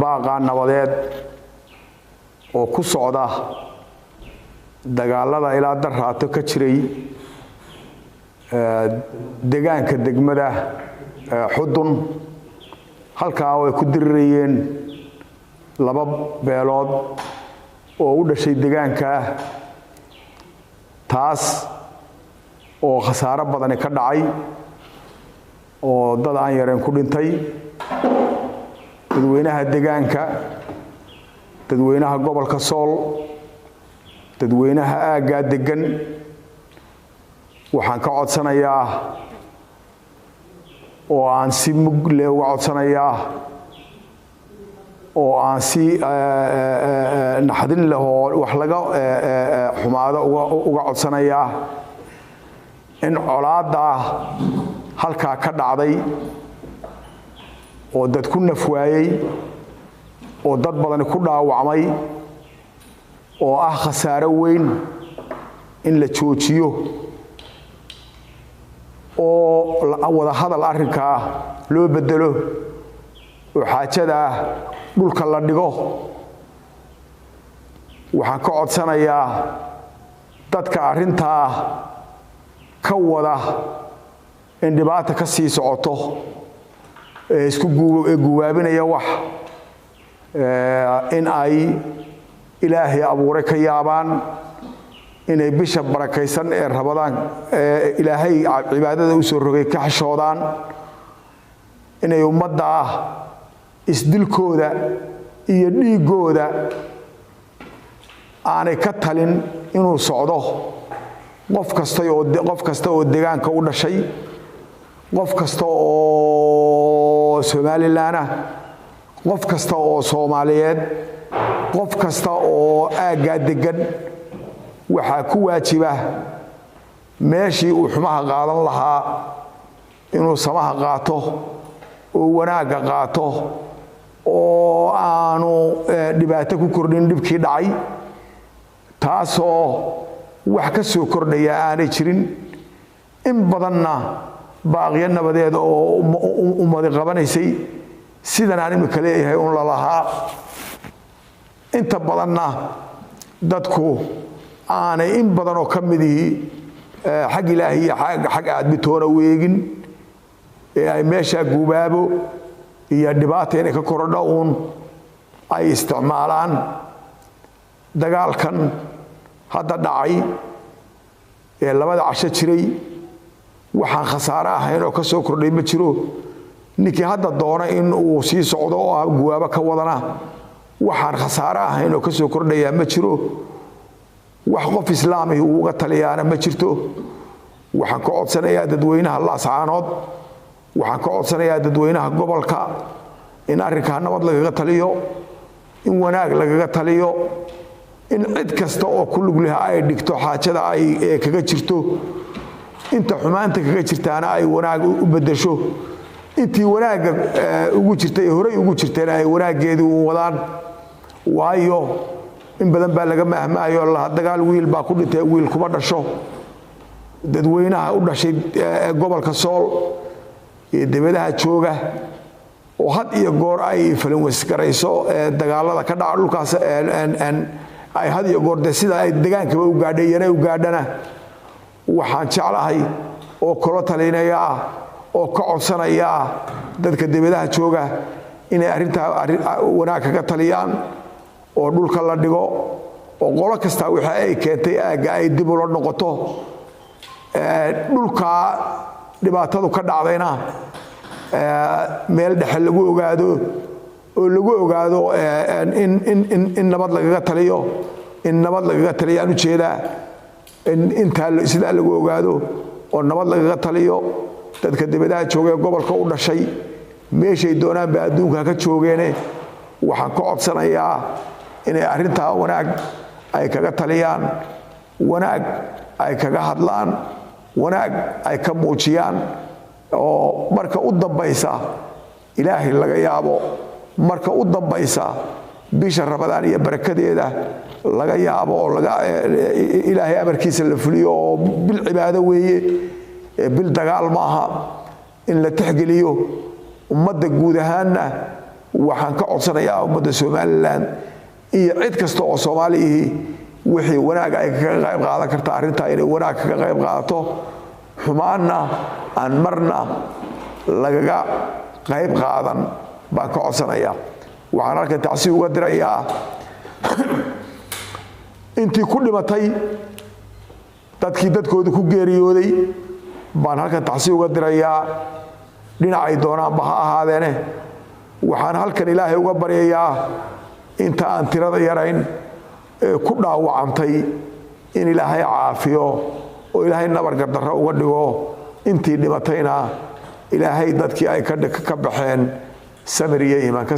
baaqa nabadeed oo ku socda dagaalada ilaa daraato ka jiray deegaanka degmada xudun halkaa way ku dirirayeen laba beelood oo u dhashay deegaanka taas oo khasaaro badan ka dhacay oo dad aan yareen ku dhintay dadweynaha deegaanka dadweynaha gobolka Sool dadweynaha aaga degan waxaan ka codsanayaa oo aan si mug leh uga codsanayaa oo aan si naxdin leh oo wax laga xumaado uga codsanayaa in colaada halka ka dhacday oo dad ku nafwaayay oo dad badan ku dhaawacmay oo ah khasaaro weyn in la joojiyo oo wada hadal arrinka loo bedelo oo xaajada dhulka la dhigo waxaan ka codsanayaa dadka arrinta ka wada in dhibaato ka sii socoto isku guwaabinaya wax in ay ilaahay abuuray ka yaabaan inay bisha barakaysan ee rabadaan ilaahay cibaadada u soo rogay ka xishoodaan inay ummadda isdilkooda iyo dhiigooda aanay ka talin inuu socdo qof kasta oo deegaanka u dhashay qof kasta oo Somaliland qof kasta oo Soomaaliyeed qof kasta oo aaga degan waxa ku waajiba meeshii uu xumaha qaadan lahaa inuu samaha qaato oo wanaaga qaato oo aanu dhibaato ku kordhin dhibkii dhacay taasoo wax ka soo kordhaya aanay jirin in badanna baaqiyo nabadeed oo ummad qabanaysay sidan aan imika leeyahay un la lahaa inta badanna dadku aanay in badan oo kamidii xaq ilaahay iyo xaq aadmitoona weegin ee ay meesha guubaabo iyo dhibaato inay ka korodho uun ay isticmaalaan dagaalkan hadda dhacay ee labada casho jiray waxaan khasaare ahayn oo ka soo kordhay ma jiro ninkii hadda doona in uu sii socdo oo guwaabo ka wadana waxaan khasaare ahayn oo ka soo kordhaya ma jiro wax qof islaami uu uga taliyaana ma jirto waxaan ka codsanayaa dadweynaha Laascaanood waxaan ka codsanayaa dadweynaha gobolka in arrinka nabad lagaga taliyo in wanaag lagaga taliyo in cid kasta oo ku lug leh ay dhigto xaajada ay kaga jirto inta xumaanta kaga jirtaana ay wanaag u bedesho intii wanaaga ugu jirtay hore ugu jirtayna ay wanaageedu u wadaan waayo in badan baa laga mahmaayo la dagaal wiil baa ku dhintay wiil kuma dhasho dadweynaha u dhashay gobolka Sool ee dibadaha jooga oo had iyo goor ay filan waskarayso dagaalada ka dhaca dhulkaas ay had iyo goor sida ay deegaanka u gaadhayeen u gaadhana waxaan jeclahay oo kala talinaya oo ka codsanaya dadka dibadaha jooga inay arrinta wanaag kaga taliyaan oo dhulka la dhigo oo qolo kasta waxa ay keentay aaga ay dib u noqoto dhulka dhibaatadu ka dhacdayna meel dhexe lagu ogaado oo lagu ogaado in nabad lagaga taliyo in nabad lagaga taliyaan u jeeda inta sida lagu ogaado oo nabad lagaga taliyo dadka dibadaha jooga gobolka u dhashay meeshay doonaan ba adduunka ka joogeen waxaan ka codsanayaa inay arrinta wanaag ay kaga taliyaan wanaag ay kaga hadlaan wanaag ay ka muujiyaan oo marka u dambaysa ilaahay laga yaabo marka u dambaysa bisha Ramadaan iyo barakadeeda laga yaabo oo ilaahay amarkiisa la fuliyo oo bil cibaado weeye bil dagaal maaha in la tixgeliyo ummadda guud ahaanna waxaan ka codsanayaa ummadda Somaliland iyo cid kasta oo Soomaali wixii wanaag ay ka qayb qaadan karta arrinta inay wanaag ka qayb qaadato xumaana aan marna lagaga qayb qaadan baan ka codsanayaa waxaan halkan tacsiib uga dirayaa intii ku dhimatay dadkii dadkooda ku geeriyooday baan halkan tacsiib uga dirayaa dhinacay doonaanba ha ahaadeene waxaan halkan Ilaahay uga baryayaa inta aan tirada yarayn ku dhaawacantay in Ilaahay caafiyo oo Ilaahay nabar gardarro uga dhigo intii dhimatayna Ilaahay dadkii ay ka baxeen samir iyo iimaan ka